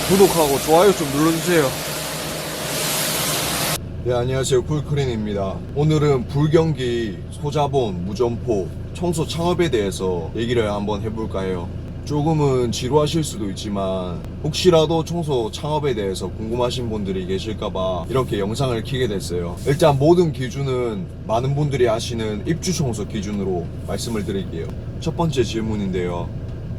구독하고 좋아요 좀 눌러주세요. 네, 안녕하세요. 쿨크린입니다. 오늘은 불경기 소자본 무점포 청소 창업에 대해서 얘기를 한번 해볼까 해요. 조금은 지루하실 수도 있지만 혹시라도 청소 창업에 대해서 궁금하신 분들이 계실까봐 이렇게 영상을 켜게 됐어요. 일단 모든 기준은 많은 분들이 아시는 입주 청소 기준으로 말씀을 드릴게요. 첫 번째 질문인데요.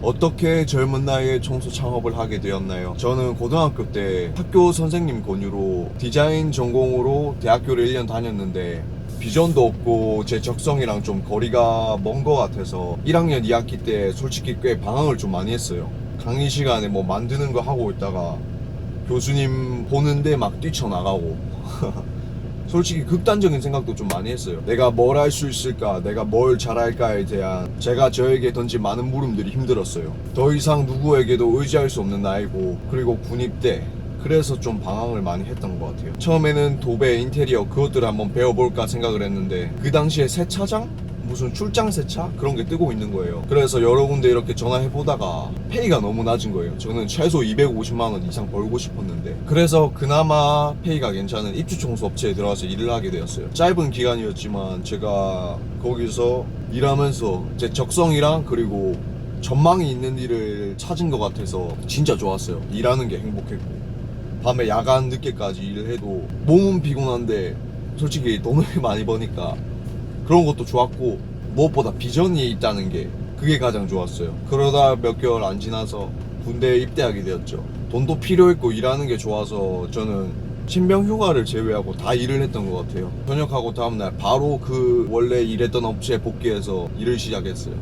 어떻게 젊은 나이에 청소 창업을 하게 되었나요? 저는 고등학교 때 학교 선생님 권유로 디자인 전공으로 대학교를 1년 다녔는데 비전도 없고 제 적성이랑 좀 거리가 먼 것 같아서 1학년 2학기 때 솔직히 꽤 방황을 좀 많이 했어요. 강의 시간에 뭐 만드는 거 하고 있다가 교수님 보는데 막 뛰쳐나가고 솔직히 극단적인 생각도 좀 많이 했어요. 내가 뭘 할 수 있을까, 내가 뭘 잘할까에 대한 제가 저에게 던진 많은 물음들이 힘들었어요. 더 이상 누구에게도 의지할 수 없는 나이고, 그리고 군입대, 그래서 좀 방황을 많이 했던 것 같아요. 처음에는 도배, 인테리어 그것들을 한번 배워볼까 생각을 했는데 그 당시에 세차장? 무슨 출장 세차? 그런 게 뜨고 있는 거예요. 그래서 여러 군데 이렇게 전화해보다가 페이가 너무 낮은 거예요. 저는 최소 250만원 이상 벌고 싶었는데 그래서 그나마 페이가 괜찮은 입주 청소 업체에 들어가서 일을 하게 되었어요. 짧은 기간이었지만 제가 거기서 일하면서 제 적성이랑 그리고 전망이 있는 일을 찾은 것 같아서 진짜 좋았어요. 일하는 게 행복했고 밤에 야간 늦게까지 일을 해도 몸은 피곤한데 솔직히 돈을 많이 버니까 그런 것도 좋았고 무엇보다 비전이 있다는 게 그게 가장 좋았어요. 그러다 몇 개월 안 지나서 군대에 입대하게 되었죠. 돈도 필요했고 일하는 게 좋아서 저는 신병 휴가를 제외하고 다 일을 했던 것 같아요. 전역하고 다음날 바로 그 원래 일했던 업체에 복귀해서 일을 시작했어요.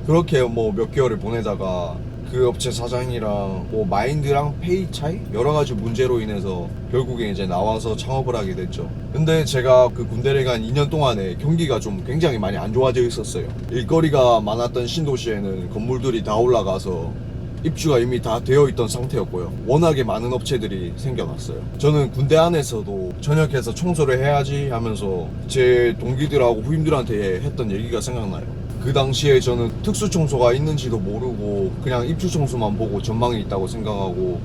그렇게 뭐 몇 개월을 보내다가 그 업체 사장이랑 뭐 마인드랑 페이 차이? 여러 가지 문제로 인해서 결국에 이제 나와서 창업을 하게 됐죠. 근데 제가 그 군대를 간 2년 동안에 경기가 좀 굉장히 많이 안 좋아져 있었어요. 일거리가 많았던 신도시에는 건물들이 다 올라가서 입주가 이미 다 되어 있던 상태였고요. 워낙에 많은 업체들이 생겨났어요. 저는 군대 안에서도 전역해서 청소를 해야지 하면서 제 동기들하고 후임들한테 했던 얘기가 생각나요. 그 당시에 저는 특수청소가 있는지도 모르고 그냥 입주청소만 보고 전망이 있다고 생각하고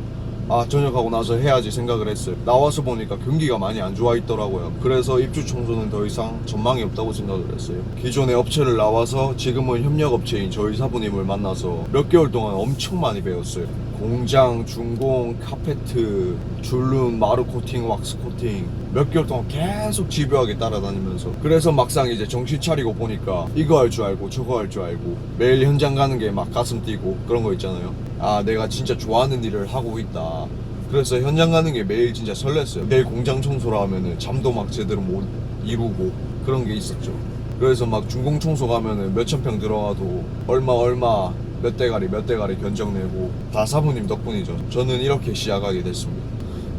전역하고 나서 해야지 생각을 했어요. 나와서 보니까 경기가 많이 안 좋아 있더라고요. 그래서 입주청소는 더 이상 전망이 없다고 생각을 했어요. 기존의 업체를 나와서 지금은 협력업체인 저희 사부님을 만나서 몇 개월 동안 엄청 많이 배웠어요. 공장, 준공, 카페트, 줄눈, 마루 코팅, 왁스 코팅 몇 개월 동안 계속 집요하게 따라다니면서 그래서 막상 이제 정신 차리고 보니까 이거 할 줄 알고 저거 할 줄 알고 매일 현장 가는 게 막 가슴 뛰고 그런 거 있잖아요. 내가 진짜 좋아하는 일을 하고 있다. 그래서 현장 가는 게 매일 진짜 설렜어요. 매일 공장 청소를 하면은 잠도 막 제대로 못 이루고 그런 게 있었죠. 그래서 막 준공 청소 가면은 몇천 평 들어가도 얼마 몇 대가리 견적 내고 다 사부님 덕분이죠. 저는 이렇게 시작하게 됐습니다.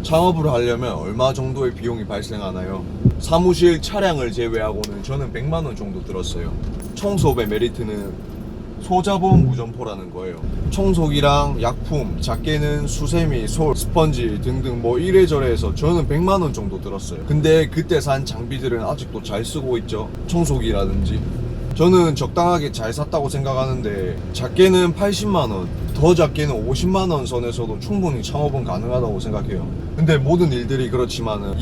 창업을 하려면 얼마 정도의 비용이 발생하나요? 사무실 차량을 제외하고는 저는 100만원 정도 들었어요. 청소업의 메리트는 소자본 무점포라는 거예요. 청소기랑 약품, 작게는 수세미, 솔, 스펀지 등등 뭐 이래저래 해서 저는 100만원 정도 들었어요. 근데 그때 산 장비들은 아직도 잘 쓰고 있죠. 청소기라든지 저는 적당하게 잘 샀다고 생각하는데 작게는 80만원, 더 작게는 50만원 선에서도 충분히 창업은 가능하다고 생각해요. 근데 모든 일들이 그렇지만은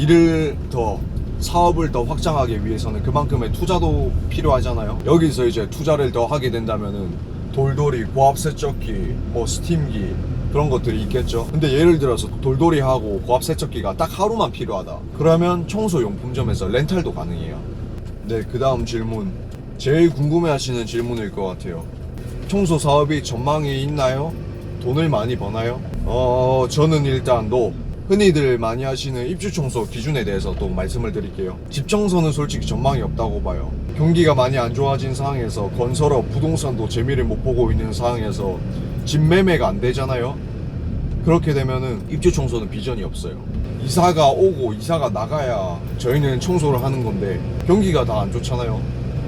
사업을 더 확장하기 위해서는 그만큼의 투자도 필요하잖아요. 여기서 이제 투자를 더 하게 된다면은 돌돌이, 고압세척기, 뭐 스팀기 그런 것들이 있겠죠. 근데 예를 들어서 돌돌이하고 고압세척기가 딱 하루만 필요하다. 그러면 청소용품점에서 렌탈도 가능해요. 네, 그 다음 질문. 제일 궁금해하시는 질문일 것 같아요. 청소 사업이 전망이 있나요? 돈을 많이 버나요? 저는 일단 흔히들 많이 하시는 입주 청소 기준에 대해서 또 말씀을 드릴게요. 집 청소는 솔직히 전망이 없다고 봐요. 경기가 많이 안 좋아진 상황에서 건설업, 부동산도 재미를 못 보고 있는 상황에서 집 매매가 안 되잖아요. 그렇게 되면은 입주 청소는 비전이 없어요. 이사가 오고 이사가 나가야 저희는 청소를 하는 건데 경기가 다 안 좋잖아요.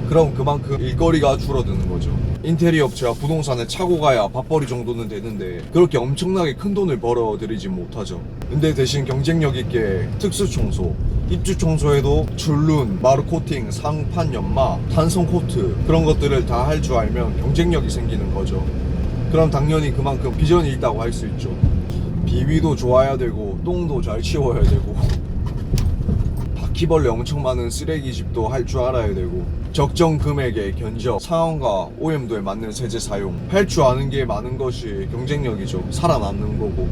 그럼 그만큼 일거리가 줄어드는 거죠. 인테리어 업체와 부동산을 차고 가야 밥벌이 정도는 되는데 그렇게 엄청나게 큰 돈을 벌어들이지 못하죠. 근데 대신 경쟁력 있게 특수청소, 입주청소에도 줄눈, 마루 코팅, 상판 연마, 탄성 코트 그런 것들을 다 할 줄 알면 경쟁력이 생기는 거죠. 그럼 당연히 그만큼 비전이 있다고 할 수 있죠. 비위도 좋아야 되고 똥도 잘 치워야 되고 바퀴벌레 엄청 많은 쓰레기집도 할 줄 알아야 되고 적정 금액의 견적, 상황과 오염도에 맞는 세제 사용 할 줄 아는 게 많은 것이 경쟁력이죠. 살아남는 거고.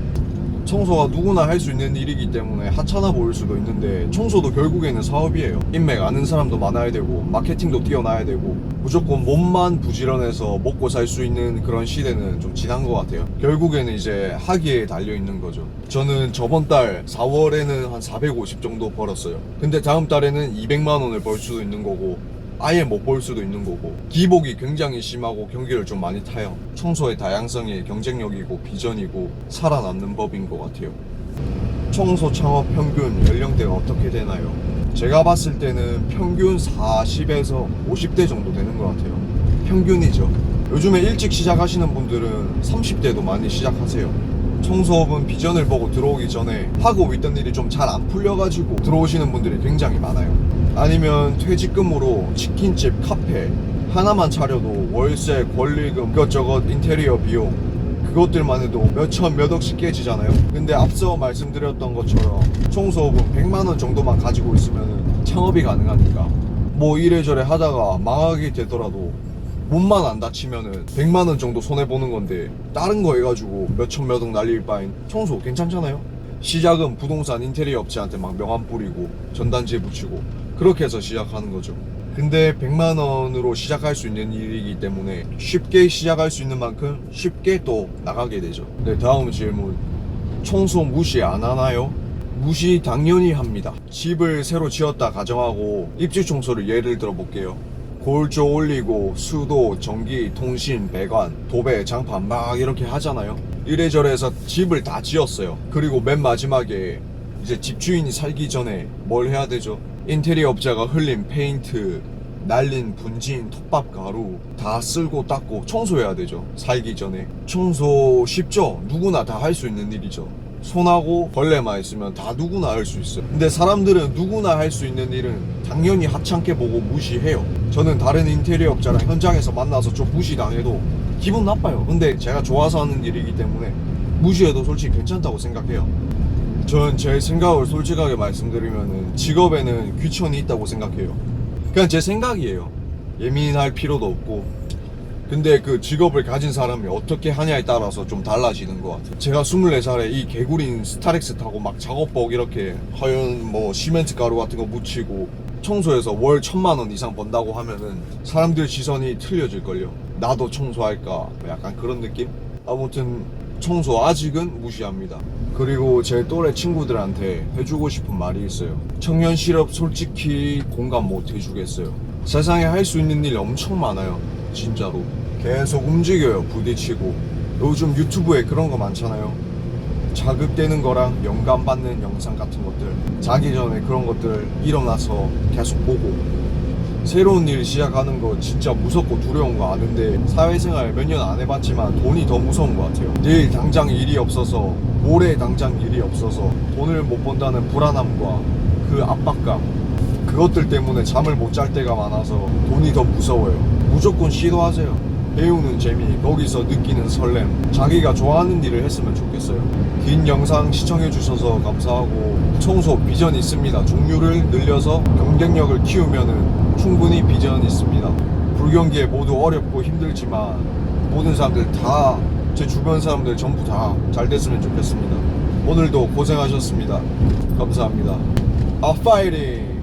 청소가 누구나 할 수 있는 일이기 때문에 하찮아 보일 수도 있는데 청소도 결국에는 사업이에요. 인맥 아는 사람도 많아야 되고 마케팅도 뛰어나야 되고 무조건 몸만 부지런해서 먹고 살 수 있는 그런 시대는 좀 지난 것 같아요. 결국에는 이제 하기에 달려있는 거죠. 저는 저번 달 4월에는 한 450 정도 벌었어요. 근데 다음 달에는 200만 원을 벌 수도 있는 거고 아예 못 벌 수도 있는 거고 기복이 굉장히 심하고 경기를 좀 많이 타요. 청소의 다양성이 경쟁력이고 비전이고 살아남는 법인 것 같아요. 청소 창업 평균 연령대가 어떻게 되나요? 제가 봤을 때는 평균 40에서 50대 정도 되는 것 같아요. 평균이죠. 요즘에 일찍 시작하시는 분들은 30대도 많이 시작하세요. 청소업은 비전을 보고 들어오기 전에 하고 있던 일이 좀 잘 안 풀려가지고 들어오시는 분들이 굉장히 많아요. 아니면 퇴직금으로 치킨집, 카페 하나만 차려도 월세, 권리금, 이것저것 인테리어 비용 그것들만 해도 몇천, 몇억씩 깨지잖아요. 근데 앞서 말씀드렸던 것처럼 청소업은 100만 원 정도만 가지고 있으면 창업이 가능하니까 뭐 이래저래 하다가 망하게 되더라도 몸만 안 다치면은 100만 원 정도 손해보는 건데 다른 거 해가지고 몇천, 몇억 날릴 바엔 청소 괜찮잖아요. 시작은 부동산 인테리어 업체한테 막 명함 뿌리고 전단지 붙이고 그렇게 해서 시작하는 거죠. 근데 100만 원으로 시작할 수 있는 일이기 때문에 쉽게 시작할 수 있는 만큼 쉽게 또 나가게 되죠. 네, 다음 질문. 청소 무시 안 하나요? 무시 당연히 합니다. 집을 새로 지었다 가정하고 입주 청소를 예를 들어 볼게요. 골조 올리고 수도, 전기, 통신, 배관, 도배, 장판 막 이렇게 하잖아요. 이래저래 해서 집을 다 지었어요. 그리고 맨 마지막에 이제 집주인이 살기 전에 뭘 해야 되죠? 인테리어 업자가 흘린 페인트, 날린 분진, 톱밥 가루 다 쓸고 닦고 청소해야 되죠. 살기 전에. 청소 쉽죠? 누구나 다 할 수 있는 일이죠. 손하고 벌레만 있으면 다 누구나 할 수 있어요. 근데 사람들은 누구나 할 수 있는 일은 당연히 하찮게 보고 무시해요. 저는 다른 인테리어 업자랑 현장에서 만나서 좀 무시당해도 기분 나빠요. 근데 제가 좋아서 하는 일이기 때문에 무시해도 솔직히 괜찮다고 생각해요. 전 제 생각을 솔직하게 말씀드리면은 직업에는 귀천이 있다고 생각해요. 그냥 제 생각이에요. 예민할 필요도 없고. 근데 그 직업을 가진 사람이 어떻게 하냐에 따라서 좀 달라지는 것 같아요. 제가 24살에 이 개구린 스타렉스 타고 막 작업복 이렇게 하얀 뭐 시멘트 가루 같은 거 묻히고 청소해서 월 1000만 원 이상 번다고 하면은 사람들 시선이 틀려질걸요. 나도 청소할까? 약간 그런 느낌? 아무튼 청소 아직은 무시합니다. 그리고 제 또래 친구들한테 해주고 싶은 말이 있어요. 청년 실업 솔직히 공감 못 해주겠어요. 세상에 할 수 있는 일 엄청 많아요. 진짜로. 계속 움직여요. 부딪히고. 요즘 유튜브에 그런 거 많잖아요. 자극되는 거랑 영감 받는 영상 같은 것들. 자기 전에 그런 것들 일어나서 계속 보고. 새로운 일 시작하는 거 진짜 무섭고 두려운 거 아는데 사회생활 몇 년 안 해봤지만 돈이 더 무서운 것 같아요. 내일 당장 일이 없어서 모레 당장 일이 없어서 돈을 못 번다는 불안함과 그 압박감 그것들 때문에 잠을 못 잘 때가 많아서 돈이 더 무서워요. 무조건 시도하세요. 배우는 재미, 거기서 느끼는 설렘, 자기가 좋아하는 일을 했으면 좋겠어요. 긴 영상 시청해주셔서 감사하고 청소 비전 있습니다. 종류를 늘려서 경쟁력을 키우면은 충분히 비전 있습니다. 불경기에 모두 어렵고 힘들지만 모든 사람들 다 제 주변 사람들 전부 다 잘 됐으면 좋겠습니다. 오늘도 고생하셨습니다. 감사합니다. 파이팅!